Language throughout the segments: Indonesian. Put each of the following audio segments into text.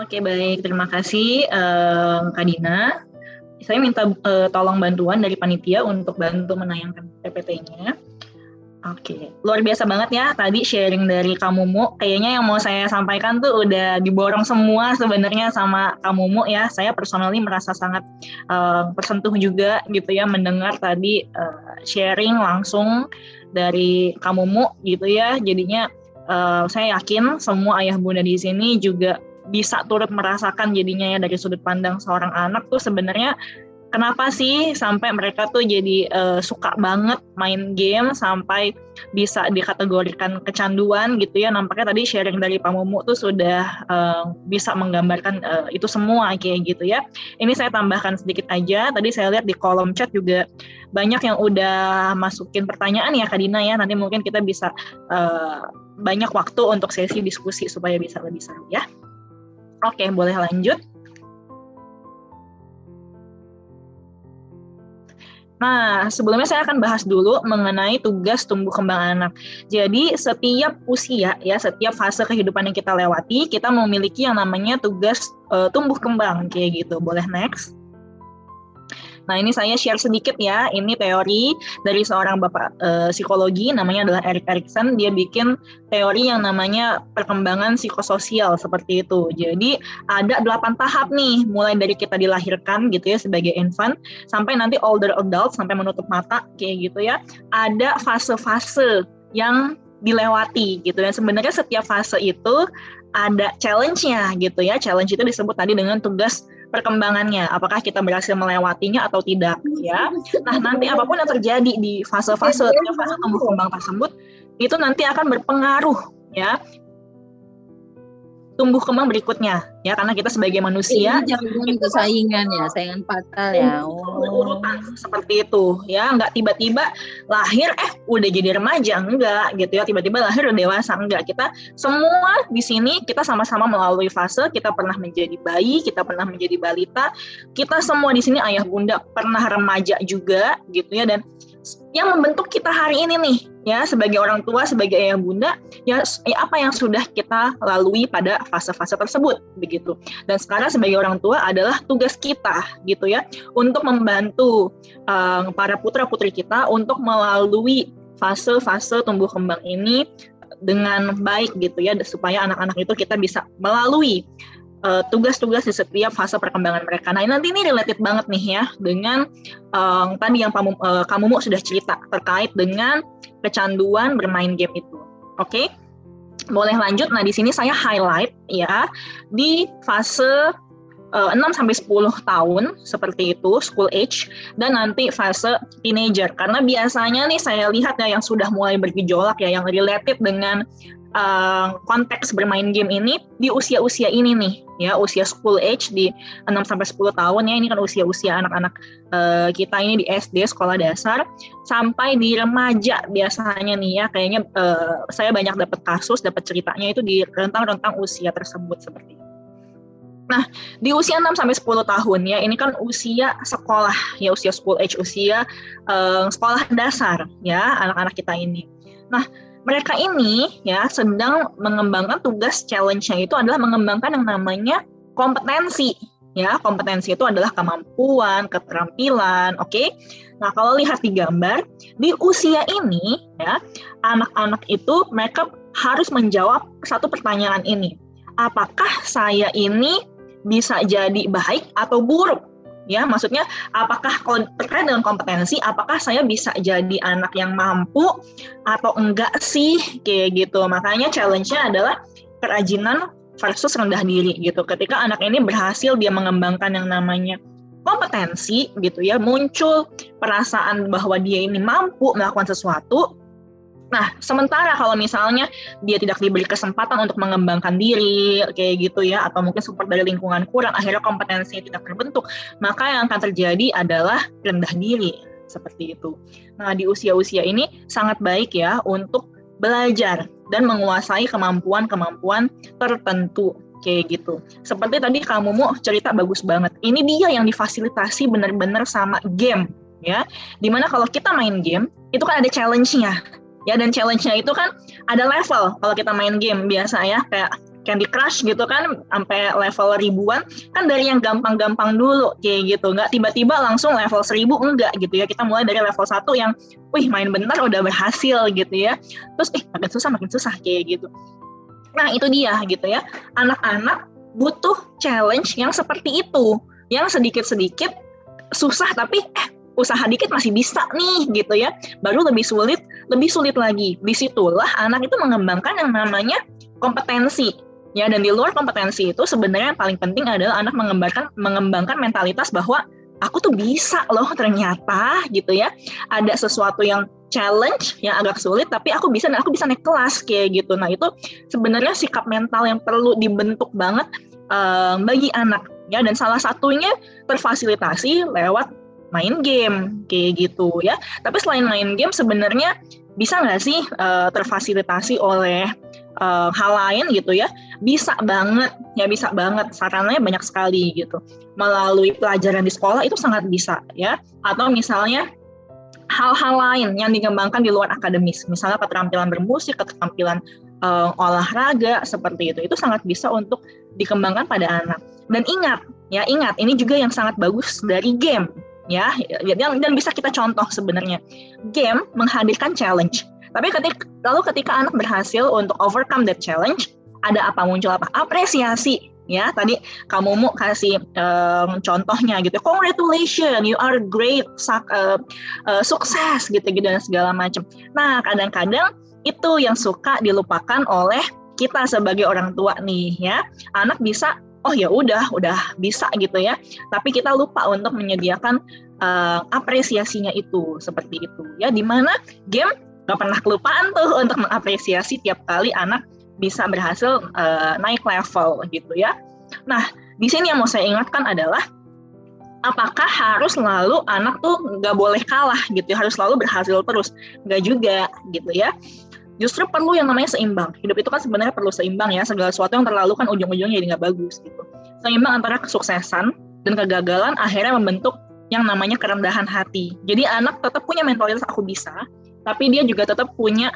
Oke, baik. Terima kasih, Kak Dina. Saya minta tolong bantuan dari panitia untuk bantu menayangkan PPT-nya. Oke, luar biasa banget ya tadi sharing dari Kamumu. Kayaknya yang mau saya sampaikan tuh udah diborong semua sebenarnya sama Kamumu ya. Saya personally merasa sangat tersentuh juga gitu ya mendengar tadi sharing langsung dari Kamumu gitu ya. Jadinya saya yakin semua ayah bunda di sini juga bisa turut merasakan jadinya ya dari sudut pandang seorang anak tuh sebenarnya kenapa sih sampai mereka tuh jadi suka banget main game sampai bisa dikategorikan kecanduan gitu ya. Nampaknya tadi sharing dari Pak Mumu tuh sudah bisa menggambarkan itu semua kayak gitu ya. Ini saya tambahkan sedikit aja. Tadi saya lihat di kolom chat juga banyak yang udah masukin pertanyaan ya Kak Dina ya. Nanti mungkin kita bisa banyak waktu untuk sesi diskusi supaya bisa lebih seru ya. Oke, boleh lanjut. Nah, sebelumnya saya akan bahas dulu mengenai tugas tumbuh kembang anak. Jadi, setiap usia, ya, setiap fase kehidupan yang kita lewati, kita memiliki yang namanya tugas tumbuh kembang, kayak gitu. Boleh next? Nah, ini saya share sedikit ya, ini teori dari seorang bapak psikologi, namanya adalah Erik Erikson. Dia bikin teori yang namanya perkembangan psikososial seperti itu. Jadi ada 8 tahap nih, mulai dari kita dilahirkan gitu ya sebagai infant, sampai nanti older adult, sampai menutup mata kayak gitu ya. Ada fase-fase yang dilewati gitu, dan sebenarnya setiap fase itu ada challenge-nya gitu ya. Challenge itu disebut tadi dengan tugas perkembangannya, apakah kita berhasil melewatinya atau tidak ya. Nah, nanti apapun yang terjadi di fase-fase tumbuh kembang tersebut itu nanti akan berpengaruh ya tumbuh kembang berikutnya ya, karena kita sebagai manusia itu saingan ya, saingan fatal ya. Urutan seperti itu ya, nggak tiba-tiba lahir udah jadi remaja, enggak gitu ya, tiba-tiba lahir udah dewasa, enggak. Kita semua di sini kita sama-sama melalui fase, kita pernah menjadi bayi, kita pernah menjadi balita, kita semua di sini ayah bunda pernah remaja juga gitu ya, dan yang membentuk kita hari ini nih ya sebagai orang tua, sebagai ayah bunda ya apa yang sudah kita lalui pada fase-fase tersebut begitu. Dan sekarang sebagai orang tua adalah tugas kita gitu ya untuk membantu para putra-putri kita untuk melalui fase-fase tumbuh kembang ini dengan baik gitu ya, supaya anak-anak itu kita bisa melalui tugas-tugas di setiap fase perkembangan mereka. Nah, nanti ini related banget nih ya dengan tadi yang kamu sudah cerita terkait dengan kecanduan bermain game itu. Oke? Boleh lanjut. Nah, di sini saya highlight ya di fase 6-10 tahun seperti itu, school age, dan nanti fase teenager. Karena biasanya nih saya lihat ya yang sudah mulai bergejolak ya, yang related dengan konteks bermain game ini di usia-usia ini nih ya, usia school age di 6-10 tahun ya, ini kan usia-usia anak-anak kita ini di SD, sekolah dasar, sampai di remaja biasanya nih ya, kayaknya saya banyak dapat kasus, dapat ceritanya itu di rentang-rentang usia tersebut seperti itu. Nah, di usia 6-10 tahun ya, ini kan usia sekolah ya, usia school age, usia sekolah dasar ya, anak-anak kita ini. Nah, mereka ini ya sedang mengembangkan tugas challenge-nya itu adalah mengembangkan yang namanya kompetensi. Ya, kompetensi itu adalah kemampuan, keterampilan, oke? Nah, kalau lihat di gambar, di usia ini ya, anak-anak itu mereka harus menjawab satu pertanyaan ini. Apakah saya ini bisa jadi baik atau buruk? Ya, maksudnya apakah terkait dengan kompetensi, apakah saya bisa jadi anak yang mampu atau enggak sih, kayak gitu. Makanya challenge-nya adalah kerajinan versus rendah diri gitu. Ketika anak ini berhasil dia mengembangkan yang namanya kompetensi gitu ya, muncul perasaan bahwa dia ini mampu melakukan sesuatu. Nah, sementara kalau misalnya dia tidak diberi kesempatan untuk mengembangkan diri, kayak gitu ya, atau mungkin support dari lingkungan kurang, akhirnya kompetensinya tidak terbentuk, maka yang akan terjadi adalah rendah diri, seperti itu. Nah, di usia-usia ini sangat baik ya untuk belajar dan menguasai kemampuan-kemampuan tertentu, kayak gitu. Seperti tadi kamu mau cerita bagus banget, ini dia yang difasilitasi benar-benar sama game, ya. Dimana kalau kita main game, itu kan ada challenge-nya. Ya, dan challenge-nya itu kan ada level kalau kita main game biasa ya, kayak Candy Crush gitu kan sampai level ribuan, kan dari yang gampang-gampang dulu kayak gitu, nggak tiba-tiba langsung level 1000, enggak gitu ya. Kita mulai dari level 1 yang main bentar udah berhasil gitu ya, terus makin susah kayak gitu. Nah itu dia gitu ya, anak-anak butuh challenge yang seperti itu, yang sedikit-sedikit susah tapi usaha dikit masih bisa nih gitu ya, baru lebih sulit lagi. Disitulah anak itu mengembangkan yang namanya kompetensi ya, dan di luar kompetensi itu sebenarnya yang paling penting adalah anak mengembangkan mentalitas bahwa aku tuh bisa loh ternyata gitu ya, ada sesuatu yang challenge yang agak sulit tapi aku bisa naik kelas kayak gitu. Nah itu sebenarnya sikap mental yang perlu dibentuk banget bagi anak ya, dan salah satunya terfasilitasi lewat main game kayak gitu ya. Tapi selain main game sebenarnya bisa nggak sih terfasilitasi oleh hal lain gitu ya? Bisa banget, sarannya banyak sekali gitu. Melalui pelajaran di sekolah itu sangat bisa ya. Atau misalnya hal-hal lain yang dikembangkan di luar akademis, misalnya keterampilan bermusik, keterampilan olahraga seperti itu sangat bisa untuk dikembangkan pada anak. Dan ingat, ini juga yang sangat bagus dari game ya, dan bisa kita contoh sebenarnya. Game menghadirkan challenge. Tapi ketika anak berhasil untuk overcome that challenge, muncul apa? Apresiasi. Ya, tadi kamu mau kasih contohnya gitu. Congratulations, you are great, sukses gitu dan segala macam. Nah, kadang-kadang itu yang suka dilupakan oleh kita sebagai orang tua nih ya. Anak bisa, ya udah bisa gitu ya. Tapi kita lupa untuk menyediakan apresiasinya itu seperti itu ya. Dimana game gak pernah kelupaan tuh untuk mengapresiasi tiap kali anak bisa berhasil naik level gitu ya. Nah, di sini yang mau saya ingatkan adalah apakah harus selalu anak tuh nggak boleh kalah gitu ya, harus selalu berhasil terus? Nggak juga gitu ya. Justru perlu yang namanya seimbang. Hidup itu kan sebenarnya perlu seimbang ya. Segala sesuatu yang terlalu kan ujung-ujungnya jadi nggak bagus gitu. Seimbang antara kesuksesan dan kegagalan akhirnya membentuk yang namanya kerendahan hati. Jadi anak tetap punya mentalitas aku bisa, tapi dia juga tetap punya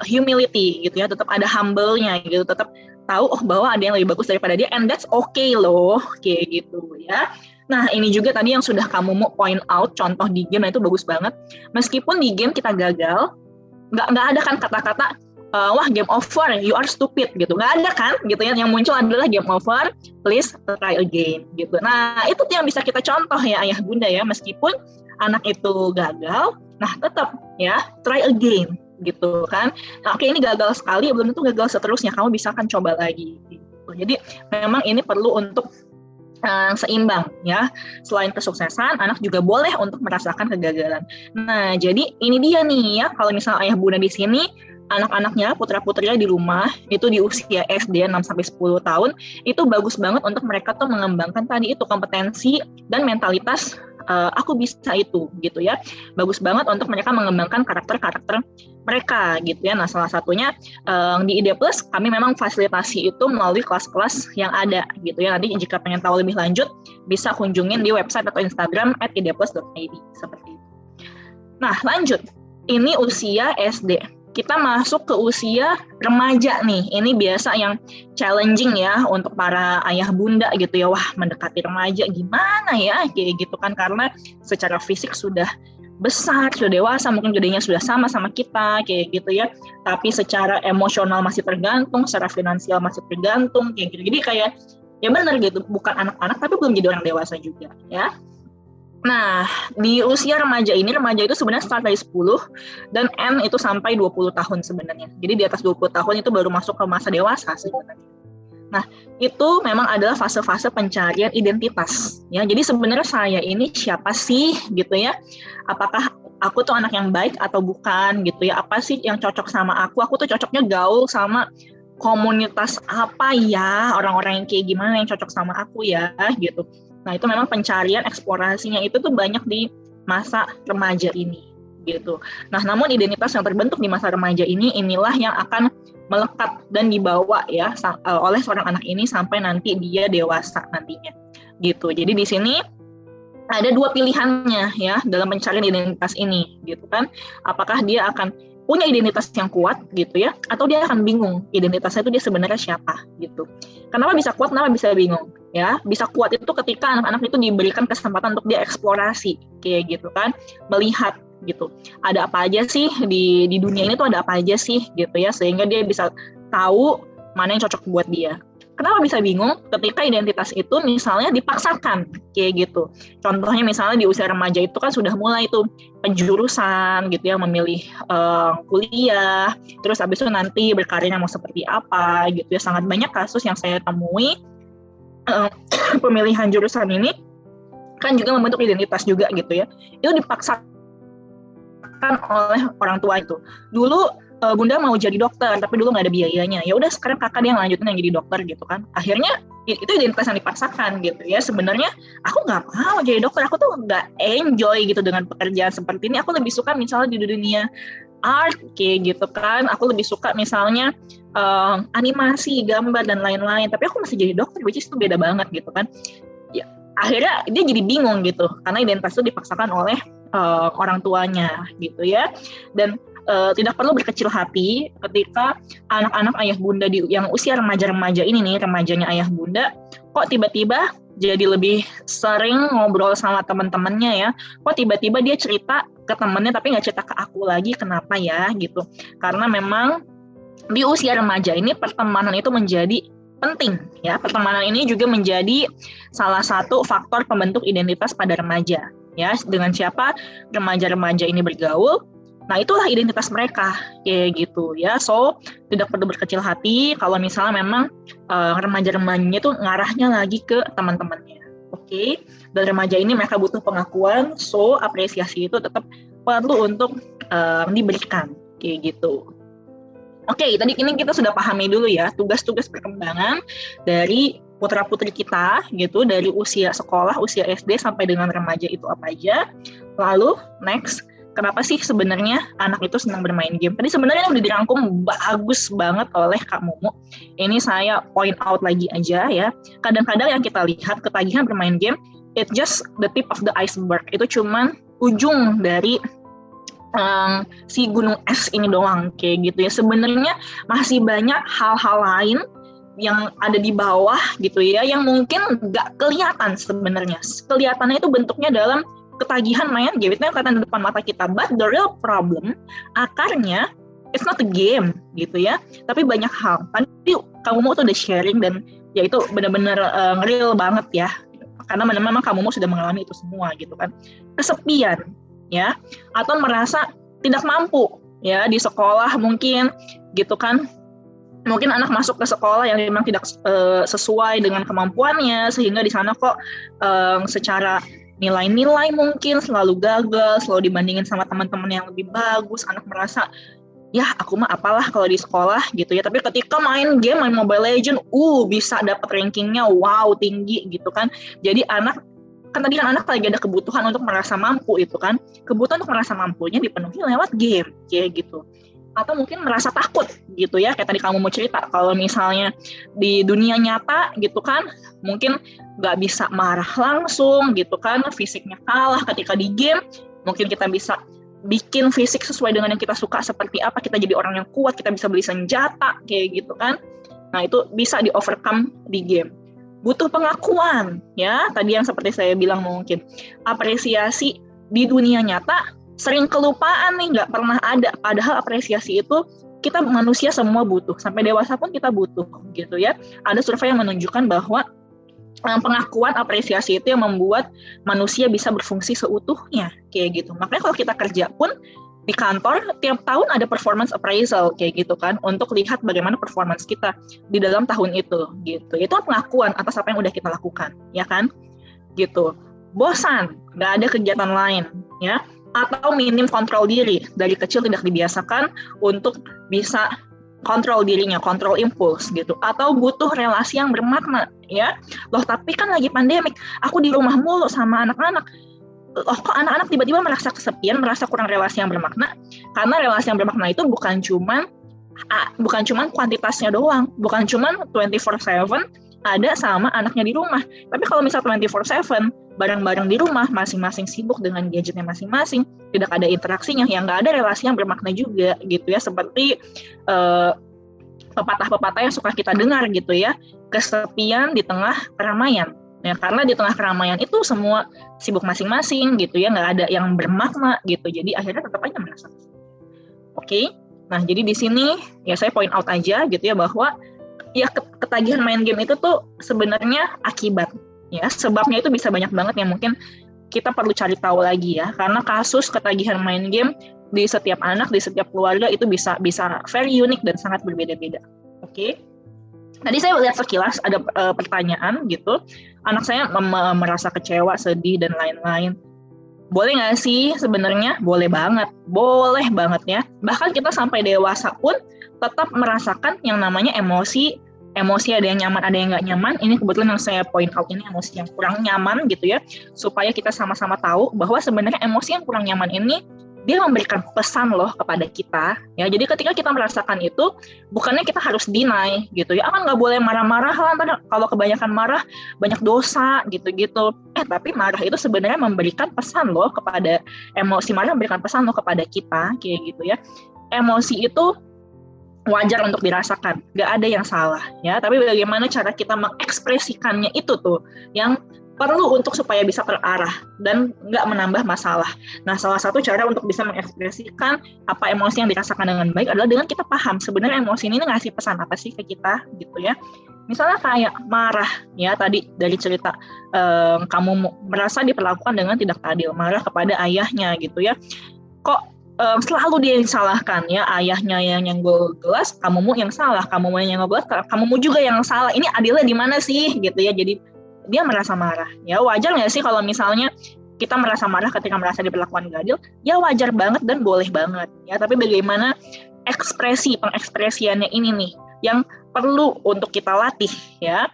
humility gitu ya, tetap ada humble-nya gitu, tetap tahu bahwa ada yang lebih bagus daripada dia, and that's okay loh kayak gitu ya. Nah ini juga tadi yang sudah kamu mau point out contoh di game, itu bagus banget. Meskipun di game kita gagal, nggak ada kan kata-kata wah game over, you are stupid gitu, nggak ada kan gitu ya. Yang muncul adalah game over, please try again gitu. Nah itu yang bisa kita contoh ya ayah bunda ya, meskipun anak itu gagal, nah tetap ya try again gitu kan. Nah, oke ini gagal sekali, belum tentu gagal seterusnya, kamu bisa kan coba lagi gitu. Jadi memang ini perlu untuk seimbang ya. Selain kesuksesan, anak juga boleh untuk merasakan kegagalan. Nah jadi ini dia nih ya, kalau misalnya ayah bunda di sini anak-anaknya, putra-putrinya di rumah itu di usia SD 6-10 tahun, itu bagus banget untuk mereka tuh mengembangkan tadi itu kompetensi dan mentalitas aku bisa itu gitu ya. Bagus banget untuk mereka mengembangkan karakter-karakter mereka gitu ya. Nah salah satunya di ID Plus kami memang fasilitasi itu melalui kelas-kelas yang ada gitu ya. Nanti jika pengen tahu lebih lanjut bisa kunjungin di website atau Instagram @idplus.id seperti itu. Nah lanjut, ini usia SD. Kita masuk ke usia remaja nih. Ini biasa yang challenging ya untuk para ayah bunda gitu ya. Wah, mendekati remaja gimana ya kayak gitu kan, karena secara fisik sudah besar, sudah dewasa, mungkin gedenya sudah sama kita kayak gitu ya. Tapi secara emosional masih tergantung, secara finansial masih tergantung kayak gitu. Jadi kayak ya benar gitu, bukan anak-anak tapi belum jadi orang dewasa juga ya. Nah, di usia remaja itu sebenarnya start dari 10 dan end itu sampai 20 tahun sebenarnya. Jadi di atas 20 tahun itu baru masuk ke masa dewasa sebenarnya. Nah, itu memang adalah fase-fase pencarian identitas. Ya, jadi sebenarnya saya ini siapa sih gitu ya? Apakah aku tuh anak yang baik atau bukan gitu ya? Apa sih yang cocok sama aku? Aku tuh cocoknya gaul sama komunitas apa ya? Orang-orang yang kayak gimana yang cocok sama aku ya gitu. Nah itu memang pencarian eksplorasinya itu tuh banyak di masa remaja ini gitu. Nah namun identitas yang terbentuk di masa remaja ini, inilah yang akan melekat dan dibawa ya oleh seorang anak ini sampai nanti dia dewasa nantinya gitu. Jadi di sini ada dua pilihannya ya dalam pencarian identitas ini gitu kan. Apakah dia akan punya identitas yang kuat gitu ya, atau dia akan bingung identitasnya itu dia sebenarnya siapa gitu. Kenapa bisa kuat, kenapa bisa bingung ya? Bisa kuat itu ketika anak-anak itu diberikan kesempatan untuk dia eksplorasi kayak gitu kan, melihat gitu. Ada apa aja sih di dunia ini tuh, ada apa aja sih gitu ya, sehingga dia bisa tahu mana yang cocok buat dia. Kenapa bisa bingung? Ketika identitas itu misalnya dipaksakan kayak gitu. Contohnya misalnya di usia remaja itu kan sudah mulai tuh penjurusan gitu ya, memilih kuliah, terus habis itu nanti berkarirnya mau seperti apa gitu ya. Sangat banyak kasus yang saya temui pemilihan jurusan ini kan juga membentuk identitas juga gitu ya. Itu dipaksakan oleh orang tua itu. Dulu Bunda mau jadi dokter, tapi dulu nggak ada biayanya. Ya udah sekarang kakak dia yang lanjutin yang jadi dokter gitu kan. Akhirnya itu identitas yang dipaksakan gitu ya. Sebenarnya aku nggak mau jadi dokter, aku tuh nggak enjoy gitu dengan pekerjaan seperti ini. Aku lebih suka misalnya di dunia art kayak gitu kan. Aku lebih suka misalnya animasi, gambar dan lain-lain. Tapi aku masih jadi dokter, which is itu beda banget gitu kan. Ya, akhirnya dia jadi bingung gitu karena identitas itu dipaksakan oleh orang tuanya gitu ya. Dan tidak perlu berkecil hati ketika anak-anak ayah bunda yang usia remaja-remaja ini nih, remajanya ayah bunda, kok tiba-tiba jadi lebih sering ngobrol sama teman-temannya ya, kok tiba-tiba dia cerita ke temennya tapi nggak cerita ke aku lagi, kenapa ya gitu. Karena memang di usia remaja ini pertemanan itu menjadi penting ya, pertemanan ini juga menjadi salah satu faktor pembentuk identitas pada remaja ya. Dengan siapa remaja-remaja ini bergaul, nah itulah identitas mereka kayak gitu ya. So tidak perlu berkecil hati kalau misalnya memang remaja-remajanya itu ngarahnya lagi ke teman-temannya. Oke. Dan remaja ini mereka butuh pengakuan, so apresiasi itu tetap perlu untuk diberikan kayak gitu. Oke, tadi ini kita sudah pahami dulu ya tugas-tugas perkembangan dari putra-putri kita gitu, dari usia sekolah, usia SD sampai dengan remaja itu apa aja. Lalu next, kenapa sih sebenarnya anak itu senang bermain game? Tadi sebenarnya udah dirangkum bagus banget oleh Kak Mumu. Ini saya point out lagi aja ya. Kadang-kadang yang kita lihat ketagihan bermain game, it just the tip of the iceberg. Itu cuman ujung dari si gunung es ini doang kayak gitu ya. Sebenarnya masih banyak hal-hal lain yang ada di bawah gitu ya, yang mungkin nggak kelihatan sebenarnya. Kelihatannya itu bentuknya dalam ketagihan main game, itu yang kelihatan di depan mata kita. But the real problem, akarnya, it's not a game gitu ya, tapi banyak hal. Tadi kamu mau tuh udah sharing dan ya itu benar-benar real banget ya. Karena memang kamu mau sudah mengalami itu semua gitu kan. Kesepian ya, atau merasa tidak mampu ya di sekolah mungkin gitu kan. Mungkin anak masuk ke sekolah yang memang tidak sesuai dengan kemampuannya, sehingga di sana kok secara nilai-nilai mungkin selalu gagal, selalu dibandingin sama teman-teman yang lebih bagus. Anak merasa, ya aku mah apalah kalau di sekolah gitu ya. Tapi ketika main game, main Mobile Legends, bisa dapat rankingnya wow tinggi gitu kan. Jadi anak, kan tadi kan anak lagi ada kebutuhan untuk merasa mampu itu kan. Kebutuhan untuk merasa mampunya dipenuhi lewat game kayak gitu. Atau mungkin merasa takut gitu ya, kayak tadi kamu mau cerita kalau misalnya di dunia nyata gitu kan, mungkin nggak bisa marah langsung gitu kan, fisiknya kalah. Ketika di game mungkin kita bisa bikin fisik sesuai dengan yang kita suka seperti apa, kita jadi orang yang kuat, kita bisa beli senjata kayak gitu kan. Nah itu bisa di overcome di game. Butuh pengakuan ya, tadi yang seperti saya bilang, mungkin apresiasi di dunia nyata sering kelupaan nih, nggak pernah ada. Padahal apresiasi itu kita manusia semua butuh, sampai dewasa pun kita butuh gitu ya. Ada survei yang menunjukkan bahwa pengakuan apresiasi itu yang membuat manusia bisa berfungsi seutuhnya kayak gitu. Makanya kalau kita kerja pun di kantor tiap tahun ada performance appraisal kayak gitu kan, untuk lihat bagaimana performance kita di dalam tahun itu gitu. Itu pengakuan atas apa yang udah kita lakukan ya kan gitu. Bosan, nggak ada kegiatan lain ya, atau minim kontrol diri, dari kecil tidak dibiasakan untuk bisa kontrol dirinya, kontrol impuls gitu, atau butuh relasi yang bermakna ya. Loh tapi kan lagi pandemik, aku di rumah mulu sama anak-anak. Loh kok anak-anak tiba-tiba merasa kesepian, merasa kurang relasi yang bermakna? Karena relasi yang bermakna itu bukan cuman kuantitasnya doang, bukan cuman 24/7 ada sama anaknya di rumah. Tapi kalau misal 24/7 bareng-bareng di rumah, masing-masing sibuk dengan gadgetnya masing-masing, tidak ada interaksinya, yang nggak ada relasi yang bermakna juga gitu ya, seperti pepatah-pepatah yang suka kita dengar gitu ya, kesepian di tengah keramaian. Ya, karena di tengah keramaian itu semua sibuk masing-masing gitu ya, nggak ada yang bermakna gitu. Jadi akhirnya tetap aja merasa. Oke. Nah, jadi di sini ya saya point out aja gitu ya bahwa ya ketagihan main game itu tuh sebenarnya akibat ya, sebabnya itu bisa banyak banget yang mungkin kita perlu cari tahu lagi ya, karena kasus ketagihan main game di setiap anak, di setiap keluarga itu bisa very unik dan sangat berbeda-beda. Oke. Tadi saya lihat sekilas ada pertanyaan gitu, anak saya merasa kecewa, sedih dan lain-lain. Boleh nggak sih sebenarnya? Boleh banget ya. Bahkan kita sampai dewasa pun tetap merasakan yang namanya emosi ada yang nyaman, ada yang nggak nyaman. Ini kebetulan yang saya point out ini emosi yang kurang nyaman gitu ya, supaya kita sama-sama tahu bahwa sebenarnya emosi yang kurang nyaman ini dia memberikan pesan loh kepada kita ya. Jadi ketika kita merasakan itu, bukannya kita harus deny gitu ya, nggak boleh marah-marah lah, kalau kebanyakan marah banyak dosa gitu-gitu. Tapi marah itu sebenarnya memberikan pesan loh kepada, emosi marah memberikan pesan loh kepada kita kayak gitu ya. Emosi itu wajar untuk dirasakan, nggak ada yang salah ya, tapi bagaimana cara kita mengekspresikannya itu tuh yang perlu untuk supaya bisa terarah dan nggak menambah masalah. Nah, salah satu cara untuk bisa mengekspresikan apa emosi yang dirasakan dengan baik adalah dengan kita paham sebenarnya emosi ini ngasih pesan apa sih ke kita gitu ya. Misalnya kayak marah ya, tadi dari cerita kamu merasa diperlakukan dengan tidak adil, marah kepada ayahnya gitu ya. Kok selalu dia yang disalahkan ya, ayahnya yang nyenggol gelas, kamumu yang salah, kamumu yang nyenggol gelas, kamumu juga yang salah. Ini adilnya di mana sih gitu ya. Jadi dia merasa marah. Ya wajar nggak sih kalau misalnya kita merasa marah ketika merasa diperlakukan gak adil? Ya wajar banget dan boleh banget. Ya, tapi bagaimana pengekspresiannya ini nih yang perlu untuk kita latih ya,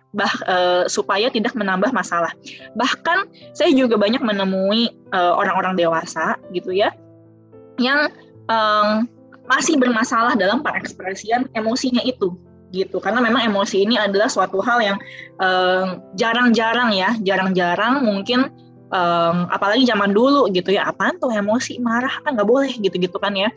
supaya tidak menambah masalah. Bahkan saya juga banyak menemui orang-orang dewasa gitu ya, yang masih bermasalah dalam pengekspresian emosinya itu gitu, karena memang emosi ini adalah suatu hal yang jarang-jarang mungkin, apalagi zaman dulu gitu ya, apaan tuh emosi, marah kan nggak boleh gitu-gitu kan ya.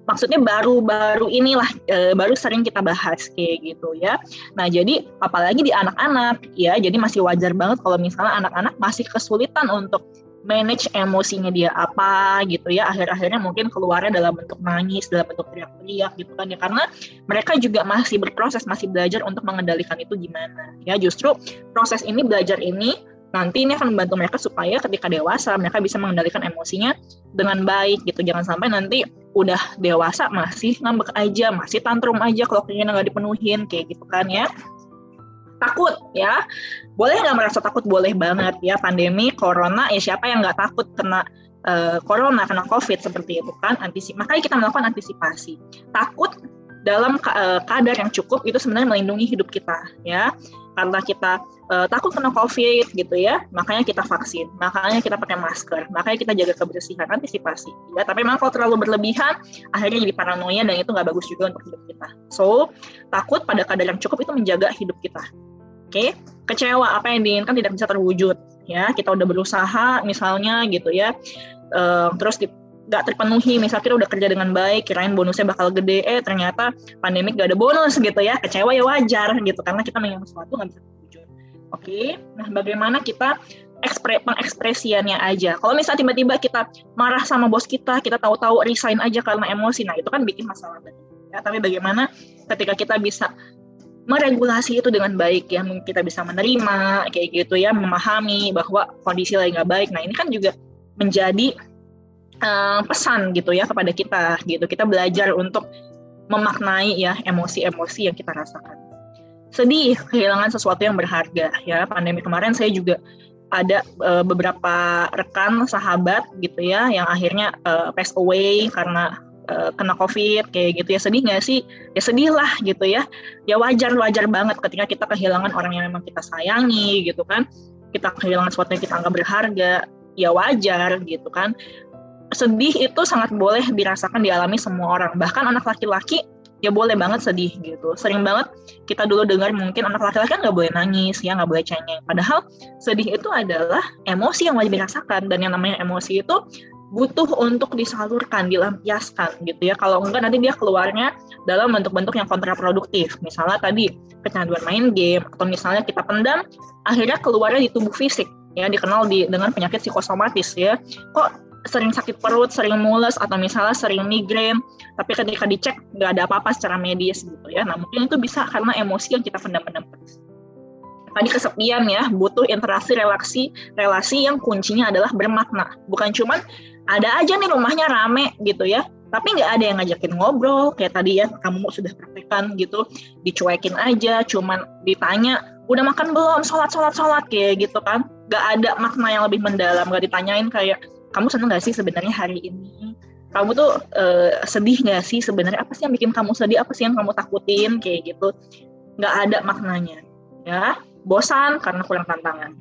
Maksudnya baru inilah baru sering kita bahas kayak gitu ya. Nah, jadi apalagi di anak-anak ya, jadi masih wajar banget kalau misalnya anak-anak masih kesulitan untuk manage emosinya dia apa gitu ya, akhir-akhirnya mungkin keluarnya dalam bentuk nangis, dalam bentuk teriak-teriak gitu kan ya, karena mereka juga masih berproses, masih belajar untuk mengendalikan itu gimana ya. Justru proses ini, belajar ini nanti ini akan membantu mereka supaya ketika dewasa mereka bisa mengendalikan emosinya dengan baik gitu. Jangan sampai nanti udah dewasa masih ngambek aja, masih tantrum aja kalau keinginan nggak dipenuhin kayak gitu kan ya. Takut ya, boleh nggak merasa takut? Boleh banget ya, pandemi corona ya, siapa yang nggak takut kena corona, kena covid seperti itu kan. Makanya kita melakukan antisipasi. Takut dalam kadar yang cukup itu sebenarnya melindungi hidup kita ya, karena kita takut kena covid gitu ya, makanya kita vaksin, makanya kita pakai masker, makanya kita jaga kebersihan, antisipasi ya. Tapi memang kalau terlalu berlebihan akhirnya jadi paranoia dan itu nggak bagus juga untuk hidup kita. So takut pada kadar yang cukup itu menjaga hidup kita. Oke, kecewa, apa yang diinginkan tidak bisa terwujud ya, kita udah berusaha misalnya gitu ya, terus nggak terpenuhi, misalnya kita udah kerja dengan baik, kirain bonusnya bakal gede, ternyata pandemik nggak ada bonus gitu ya, kecewa ya wajar gitu, karena kita menginginkan sesuatu nggak bisa terwujud. Oke, nah bagaimana kita pengekspresiannya aja. Kalau misalnya tiba-tiba kita marah sama bos kita tahu-tahu resign aja karena emosi, nah itu kan bikin masalah ya. Tapi bagaimana ketika kita bisa meregulasi itu dengan baik ya, kita bisa menerima kayak gitu ya, memahami bahwa kondisi lagi nggak baik. Nah ini kan juga menjadi pesan gitu ya kepada kita gitu. Kita belajar untuk memaknai ya emosi-emosi yang kita rasakan. Sedih, kehilangan sesuatu yang berharga ya. Pandemi kemarin saya juga ada beberapa rekan sahabat gitu ya yang akhirnya pass away karena kena COVID kayak gitu ya. Sedih nggak sih? Ya sedih lah gitu ya. Ya wajar banget ketika kita kehilangan orang yang memang kita sayangi gitu kan. Kita kehilangan sesuatu yang kita anggap berharga, ya wajar gitu kan. Sedih itu sangat boleh dirasakan, dialami semua orang. Bahkan anak laki-laki ya boleh banget sedih gitu. Sering banget kita dulu dengar mungkin anak laki-laki kan nggak boleh nangis, ya nggak boleh cengeng. Padahal sedih itu adalah emosi yang wajib dirasakan, dan yang namanya emosi itu butuh untuk disalurkan, dilampiaskan gitu ya. Kalau enggak nanti dia keluarnya dalam bentuk-bentuk yang kontraproduktif. Misalnya tadi kecanduan main game, atau misalnya kita pendam, akhirnya keluarnya di tubuh fisik, ya dikenal dengan penyakit psikosomatis ya. Kok sering sakit perut, sering mules, atau misalnya sering migrain, tapi ketika dicek nggak ada apa-apa secara medis gitu ya. Nah mungkin itu bisa karena emosi yang kita pendam-pendam terus. Tadi kesepian ya, butuh interaksi relasi yang kuncinya adalah bermakna. Bukan cuman ada aja nih rumahnya rame gitu ya, tapi nggak ada yang ngajakin ngobrol, kayak tadi ya, kamu sudah praktekan gitu, dicuekin aja, cuman ditanya, udah makan belum, sholat, kayak gitu kan. Nggak ada makna yang lebih mendalam, nggak ditanyain kayak, kamu seneng nggak sih sebenarnya hari ini? Kamu tuh sedih nggak sih sebenarnya? Apa sih yang bikin kamu sedih? Apa sih yang kamu takutin? Kayak gitu. Nggak ada maknanya. Ya, bosan karena kurang tantangan.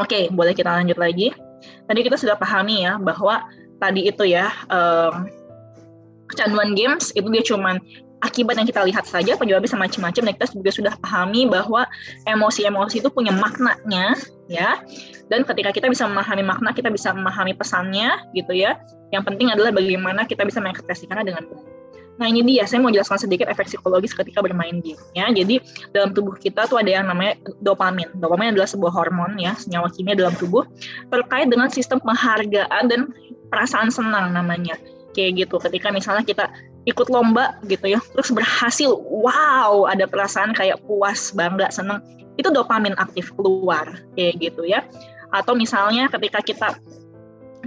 Oke, boleh kita lanjut lagi. Tadi kita sudah pahami ya bahwa tadi itu ya kecanduan games itu dia cuman akibat yang kita lihat saja, penyebabnya bisa macam-macam. Dan kita juga sudah pahami bahwa emosi-emosi itu punya maknanya ya. Dan ketika kita bisa memahami makna, kita bisa memahami pesannya gitu ya. Yang penting adalah bagaimana kita bisa mengekspresikannya dengan baik. Nah ini dia, saya mau jelaskan sedikit efek psikologis ketika bermain game ya. Jadi dalam tubuh kita tuh ada yang namanya dopamin. Dopamin adalah sebuah hormon ya, senyawa kimia dalam tubuh terkait dengan sistem penghargaan dan perasaan senang namanya. Kayak gitu, ketika misalnya kita ikut lomba gitu ya, terus berhasil, wow, ada perasaan kayak puas, bangga, senang, itu dopamin aktif keluar, kayak gitu ya. Atau misalnya ketika kita,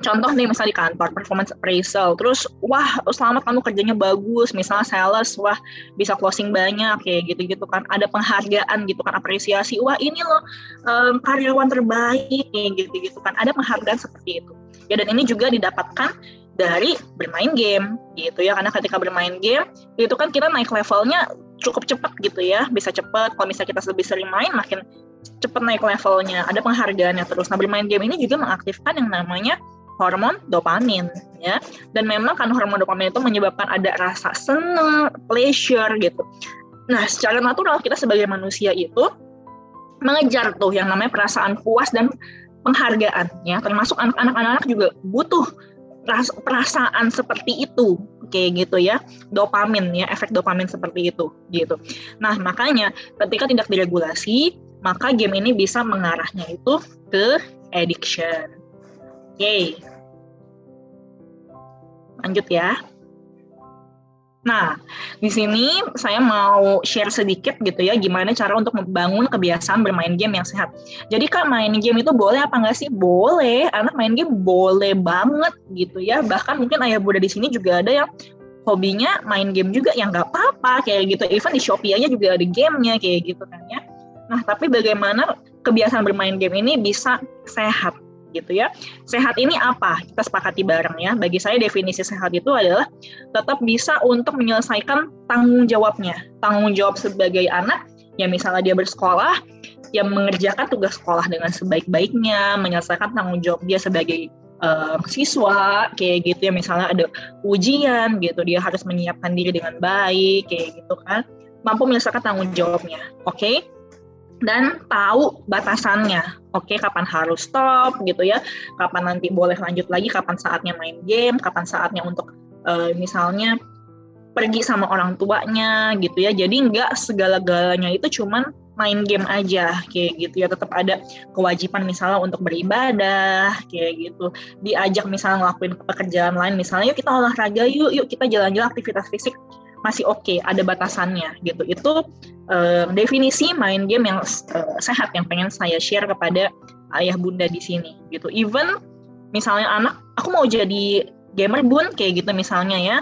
contoh nih misalnya di kantor, performance appraisal, terus wah selamat kamu kerjanya bagus, misalnya sales, wah bisa closing banyak, kayak gitu-gitu kan, ada penghargaan gitu kan, apresiasi, wah ini loh karyawan terbaik, kayak gitu-gitu kan, ada penghargaan seperti itu. Ya dan ini juga didapatkan dari bermain game gitu ya, karena ketika bermain game itu kan kita naik levelnya cukup cepat gitu ya, bisa cepat. Kalau misalnya kita lebih sering main makin cepat naik levelnya, ada penghargaannya terus. Nah bermain game ini juga mengaktifkan yang namanya hormon dopamin ya, dan memang kan hormon dopamin itu menyebabkan ada rasa senang, pleasure gitu. Nah secara natural kita sebagai manusia itu mengejar tuh yang namanya perasaan puas dan penghargaan ya, termasuk anak-anak juga butuh perasaan seperti itu, kayak gitu ya, dopamin ya, efek dopamin seperti itu gitu. Nah makanya ketika tidak diregulasi, maka game ini bisa mengarahnya itu ke addiction. Oke, lanjut ya. Nah, di sini saya mau share sedikit gitu ya, gimana cara untuk membangun kebiasaan bermain game yang sehat. Jadi Kak, main game itu boleh apa nggak sih? Boleh, anak main game boleh banget gitu ya. Bahkan mungkin ayah bunda di sini juga ada yang hobinya main game juga, yang nggak apa-apa kayak gitu. Even di Shopee aja juga ada gamenya kayak gitu kan ya. Nah, tapi bagaimana kebiasaan bermain game ini bisa sehat? Gitu ya. Sehat ini apa? Kita sepakati bareng ya. Bagi saya definisi sehat itu adalah tetap bisa untuk menyelesaikan tanggung jawabnya. Tanggung jawab sebagai anak, ya misalnya dia bersekolah, ya mengerjakan tugas sekolah dengan sebaik-baiknya, menyelesaikan tanggung jawab dia sebagai siswa, kayak gitu ya. Misalnya ada ujian gitu, dia harus menyiapkan diri dengan baik, kayak gitu kan. Mampu menyelesaikan tanggung jawabnya. Oke? Dan tahu batasannya, oke, kapan harus stop gitu ya, kapan nanti boleh lanjut lagi, kapan saatnya main game, kapan saatnya untuk misalnya pergi sama orang tuanya gitu ya. Jadi nggak segala-galanya itu cuman main game aja kayak gitu ya, tetap ada kewajiban misalnya untuk beribadah kayak gitu, diajak misalnya ngelakuin pekerjaan lain, misalnya yuk kita olahraga, yuk kita jalan-jalan, aktivitas fisik masih oke, ada batasannya gitu. Itu definisi main game yang sehat yang pengen saya share kepada ayah bunda di sini gitu. Even misalnya anak, aku mau jadi gamer bun, kayak gitu misalnya ya.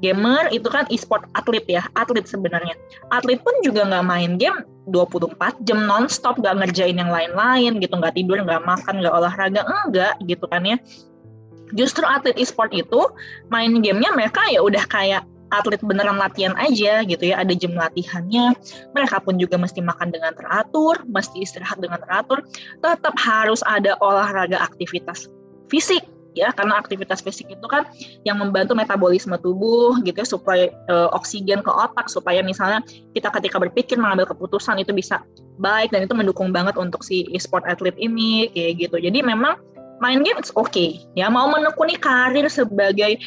Gamer itu kan e-sport atlet ya, atlet sebenarnya. Atlet pun juga nggak main game 24 jam non-stop, nggak ngerjain yang lain-lain gitu, nggak tidur, nggak makan, nggak olahraga, enggak gitu kan ya. Justru atlet e-sport itu main gamenya mereka ya udah kayak atlet beneran latihan aja gitu ya, ada jam latihannya, mereka pun juga mesti makan dengan teratur, mesti istirahat dengan teratur, tetap harus ada olahraga aktivitas fisik ya, karena aktivitas fisik itu kan yang membantu metabolisme tubuh gitu ya, supaya oksigen ke otak, supaya misalnya kita ketika berpikir mengambil keputusan itu bisa baik, dan itu mendukung banget untuk si e-sport athlete ini kayak gitu. Jadi memang main game it's okay ya, mau menekuni karir sebagai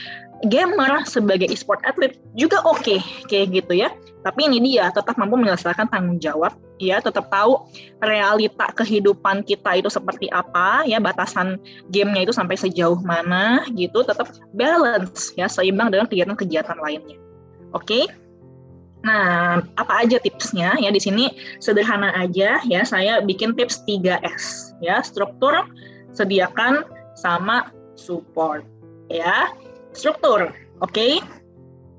gamer, sebagai e-sport athlete juga oke kayak gitu ya. Tapi ini dia tetap mampu menyelesaikan tanggung jawab ya, tetap tahu realita kehidupan kita itu seperti apa ya, batasan gamenya itu sampai sejauh mana gitu, tetap balance ya, seimbang dengan kegiatan-kegiatan lainnya. Oke. Nah, apa aja tipsnya ya? Di sini sederhana aja ya, saya bikin tips 3S ya, struktur, sediakan, sama support ya. Struktur, oke.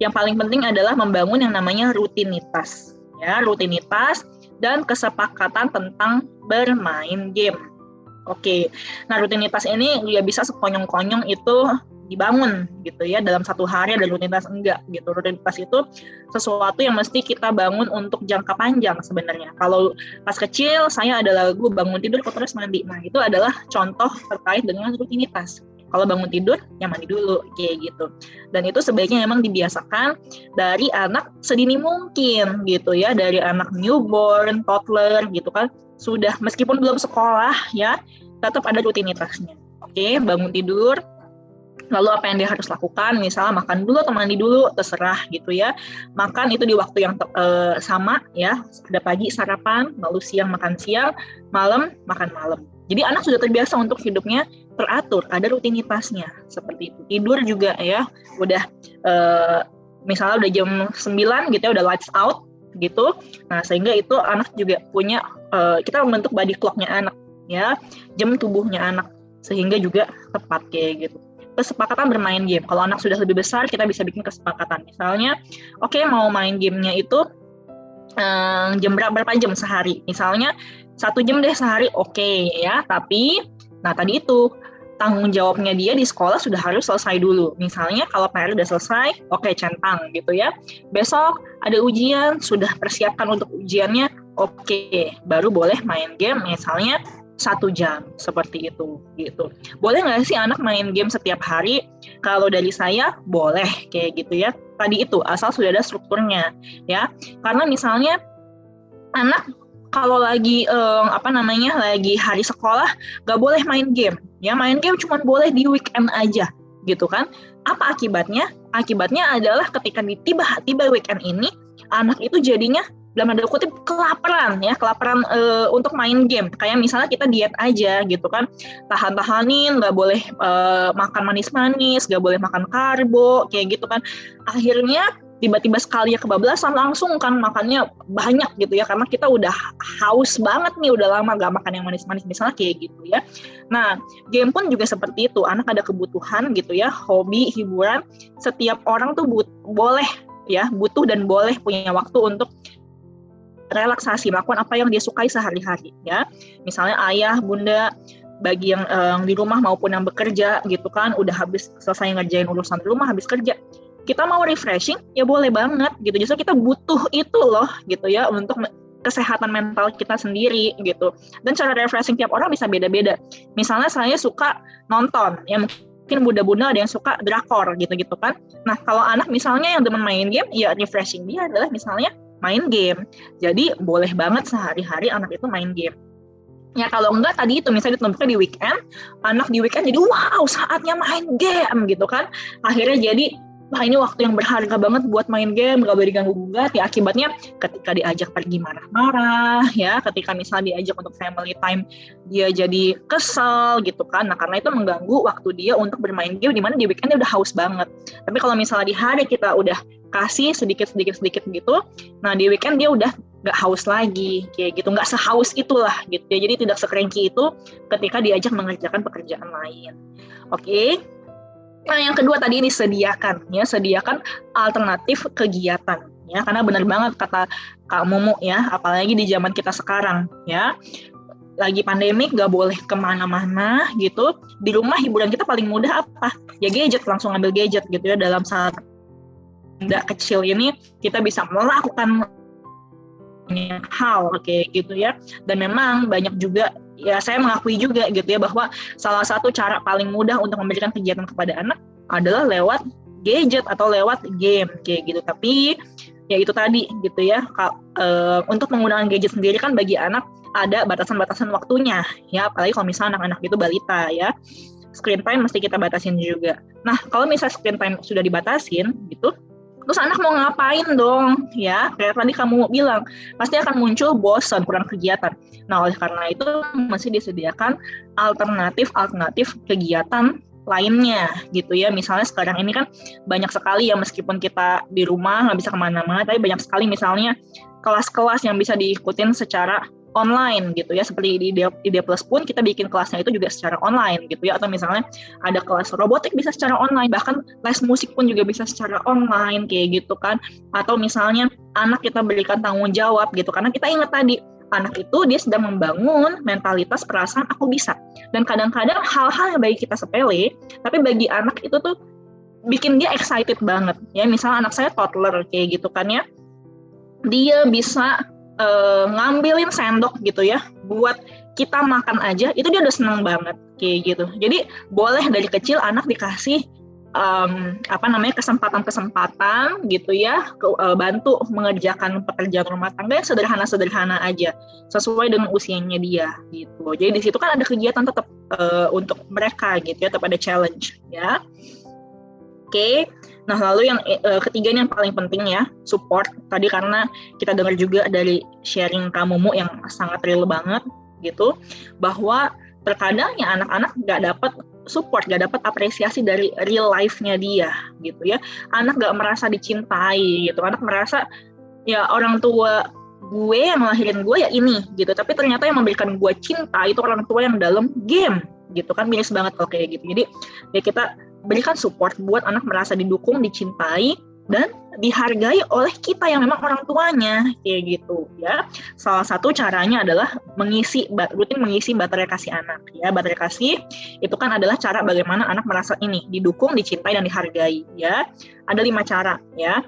Yang paling penting adalah membangun yang namanya rutinitas ya, rutinitas dan kesepakatan tentang bermain game. Oke. Nah, rutinitas ini ya bisa sekonyong-konyong itu dibangun gitu ya, dalam satu hari ada rutinitas, enggak gitu. Rutinitas itu sesuatu yang mesti kita bangun untuk jangka panjang sebenarnya. Kalau pas kecil saya ada lagu bangun tidur kok terus mandi. Nah, itu adalah contoh terkait dengan rutinitas. Kalau bangun tidur, ya mandi dulu, kayak gitu. Dan itu sebaiknya memang dibiasakan dari anak sedini mungkin, gitu ya. Dari anak newborn, toddler, gitu kan. Sudah, meskipun belum sekolah, ya, tetap ada rutinitasnya. Oke, bangun tidur, lalu apa yang dia harus lakukan, misalnya makan dulu atau mandi dulu, terserah, gitu ya. Makan itu di waktu yang sama, ya. Ada pagi sarapan, lalu siang makan siang, malam makan malam. Jadi anak sudah terbiasa untuk hidupnya teratur, ada rutinitasnya seperti itu. Tidur juga ya, udah misalnya udah jam 9 gitu ya, udah lights out gitu. Nah, sehingga itu anak juga punya, kita membentuk body clock-nya anak ya, jam tubuhnya anak, sehingga juga tepat kayak gitu. Kesepakatan bermain game. Kalau anak sudah lebih besar, kita bisa bikin kesepakatan. Misalnya, oke, mau main gamenya itu jam berapa jam sehari. Misalnya 1 jam deh sehari, oke ya. Tapi, nah tadi itu tanggung jawabnya dia di sekolah sudah harus selesai dulu. Misalnya kalau PR udah selesai, oke, centang gitu ya. Besok ada ujian, sudah persiapkan untuk ujiannya, oke, baru boleh main game misalnya 1 jam, seperti itu gitu. Boleh nggak sih anak main game setiap hari? Kalau dari saya boleh kayak gitu ya. Tadi itu asal sudah ada strukturnya ya. Karena misalnya anak kalau lagi lagi hari sekolah nggak boleh main game ya, main game cuma boleh di weekend aja gitu kan. Apa akibatnya? Akibatnya adalah ketika tiba weekend ini anak itu jadinya dalam tanda kutip kelaparan untuk main game. Kayak misalnya kita diet aja gitu kan, tahan-tahanin, nggak boleh makan manis-manis, nggak boleh makan karbo kayak gitu kan. Akhirnya tiba-tiba sekali ya kebablasan, langsung kan makannya banyak gitu ya, karena kita udah haus banget nih, udah lama gak makan yang manis-manis misalnya kayak gitu ya. Nah, game pun juga seperti itu, anak ada kebutuhan gitu ya, hobi, hiburan. Setiap orang tuh butuh dan boleh punya waktu untuk relaksasi, melakukan apa yang dia sukai sehari-hari ya. Misalnya ayah, bunda, bagi yang di rumah maupun yang bekerja gitu kan, udah habis selesai ngerjain urusan rumah, habis kerja, kita mau refreshing, ya boleh banget gitu. Justru kita butuh itu loh gitu ya, untuk kesehatan mental kita sendiri gitu. Dan cara refreshing tiap orang bisa beda-beda. Misalnya saya suka nonton, ya mungkin bunda-bunda ada yang suka drakor gitu-gitu kan. Nah, kalau anak misalnya yang demen main game, ya refreshing dia adalah misalnya main game. Jadi boleh banget sehari-hari anak itu main game. Ya kalau enggak tadi itu misalnya ditentukan di weekend, anak di weekend jadi wow saatnya main game gitu kan. Akhirnya jadi wah ini waktu yang berharga banget buat main game, gak boleh diganggu-gugat ya. Akibatnya ketika diajak pergi marah-marah ya, ketika misalnya diajak untuk family time dia jadi kesel gitu kan. Nah karena itu mengganggu waktu dia untuk bermain game, dimana di weekend dia udah haus banget. Tapi kalau misalnya di hari kita udah kasih sedikit gitu, nah di weekend dia udah gak haus lagi kayak gitu, gak sehaus itulah gitu ya. Jadi tidak sekerengki itu ketika diajak mengerjakan pekerjaan lain. Oke. Nah, yang kedua tadi ini sediakan alternatif kegiatan ya, karena benar banget kata Kak Mumu ya, apalagi di zaman kita sekarang ya, lagi pandemik gak boleh kemana-mana gitu, di rumah hiburan kita paling mudah apa? Ya gadget, langsung ambil gadget gitu ya. Dalam saat kecil ini kita bisa melakukan hal kayak gitu ya. Dan memang banyak juga ya saya mengakui juga gitu ya bahwa salah satu cara paling mudah untuk memberikan kegiatan kepada anak adalah lewat gadget atau lewat game kayak gitu. Tapi ya itu tadi gitu ya, untuk menggunakan gadget sendiri kan bagi anak ada batasan-batasan waktunya ya, apalagi kalau misalnya anak-anak itu balita ya, screen time mesti kita batasin juga. Nah kalau misalnya screen time sudah dibatasin gitu, terus anak mau ngapain dong ya, kayak tadi kamu bilang pasti akan muncul bosan, kurang kegiatan. Nah oleh karena itu mesti disediakan alternatif kegiatan lainnya gitu ya. Misalnya sekarang ini kan banyak sekali ya, meskipun kita di rumah nggak bisa kemana-mana, tapi banyak sekali misalnya kelas-kelas yang bisa diikutin secara online gitu ya, seperti di Idea Plus pun kita bikin kelasnya itu juga secara online gitu ya, atau misalnya ada kelas robotik bisa secara online, bahkan les musik pun juga bisa secara online kayak gitu kan. Atau misalnya anak kita berikan tanggung jawab gitu, karena kita ingat tadi anak itu dia sedang membangun mentalitas perasaan aku bisa, dan kadang-kadang hal-hal yang bagi kita sepele tapi bagi anak itu tuh bikin dia excited banget ya. Misalnya anak saya toddler kayak gitu kan ya, dia bisa ngambilin sendok gitu ya buat kita makan aja, itu dia udah seneng banget kayak gitu. Jadi boleh dari kecil anak dikasih kesempatan gitu ya, bantu mengerjakan pekerjaan rumah tangga yang sederhana aja sesuai dengan usianya dia gitu. Jadi di situ kan ada kegiatan tetap untuk mereka gitu ya, tetap ada challenge ya. Oke. Nah, lalu yang ketiga yang paling penting ya, support. Tadi karena kita dengar juga dari sharing kamumu yang sangat real banget gitu, bahwa terkadang ya anak-anak nggak dapat support, nggak dapat apresiasi dari real life-nya dia gitu ya. Anak nggak merasa dicintai gitu, anak merasa ya orang tua gue yang ngelahirin gue ya ini gitu, tapi ternyata yang memberikan gue cinta itu orang tua yang dalam game gitu kan, miris banget kalau kayak gitu. Jadi ya kita berikan support buat anak merasa didukung, dicintai, dan dihargai oleh kita yang memang orang tuanya kayak gitu ya. Salah satu caranya adalah rutin mengisi baterai kasih anak ya. Baterai kasih itu kan adalah cara bagaimana anak merasa ini didukung, dicintai, dan dihargai ya. Ada 5 cara ya.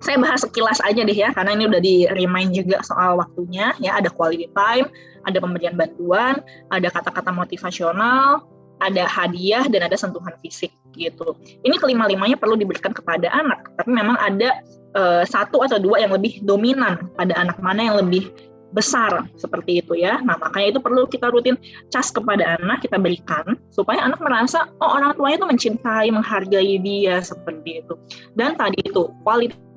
Saya bahas sekilas aja deh ya, karena ini udah di-remind juga soal waktunya ya. Ada quality time, ada pemberian bantuan, ada kata-kata motivasional, ada hadiah, dan ada sentuhan fisik gitu. Ini kelima-limanya perlu diberikan kepada anak, tapi memang ada 1 atau 2 yang lebih dominan pada anak, mana yang lebih besar seperti itu ya. Nah makanya itu perlu kita rutin cas kepada anak, kita berikan supaya anak merasa oh orang tuanya itu mencintai, menghargai dia seperti itu. Dan tadi itu quality,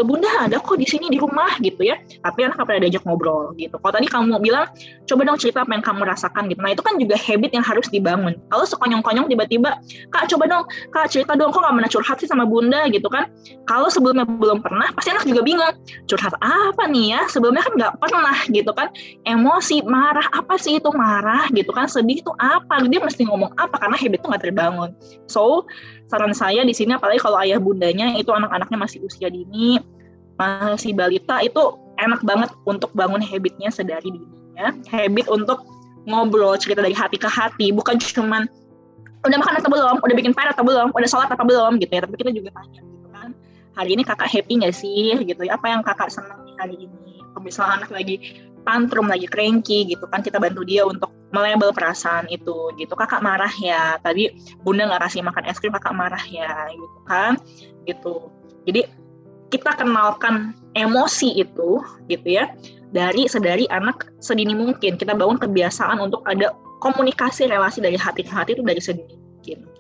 Bunda ada kok di sini di rumah gitu ya, tapi anak nggak pernah diajak ngobrol gitu. Kalau tadi kamu bilang coba dong cerita apa yang kamu rasakan gitu, nah itu kan juga habit yang harus dibangun. Kalau sekonyong-konyong tiba-tiba Kak coba dong Kak cerita dong, kok nggak pernah curhat sih sama Bunda gitu kan. Kalau sebelumnya belum pernah pasti anak juga bingung curhat apa nih ya, sebelumnya kan nggak pernah gitu kan. Emosi, marah, apa sih itu marah gitu kan, sedih itu apa, dia mesti ngomong apa karena habit itu nggak terbangun. So saran saya di sini, apalagi kalau ayah bundanya itu anak-anaknya masih usia dini, masih balita, itu enak banget untuk bangun habitnya sedari dininya. Habit untuk ngobrol, cerita dari hati ke hati, bukan cuman udah makan atau belum, udah bikin PR atau belum, udah sholat atau belum gitu ya, tapi kita juga tanya gitu kan, hari ini kakak happy nggak sih gitu ya, apa yang kakak senang nih hari ini. Kalau misalnya anak lagi tantrum, lagi cranky gitu kan, kita bantu dia untuk melabel perasaan itu gitu. Kakak marah ya, tadi Bunda nggak kasih makan es krim, kakak marah ya gitu kan gitu. Jadi kita kenalkan emosi itu gitu ya, dari sedari anak sedini mungkin. Kita bangun kebiasaan untuk ada komunikasi relasi dari hati ke hati itu dari sedini mungkin.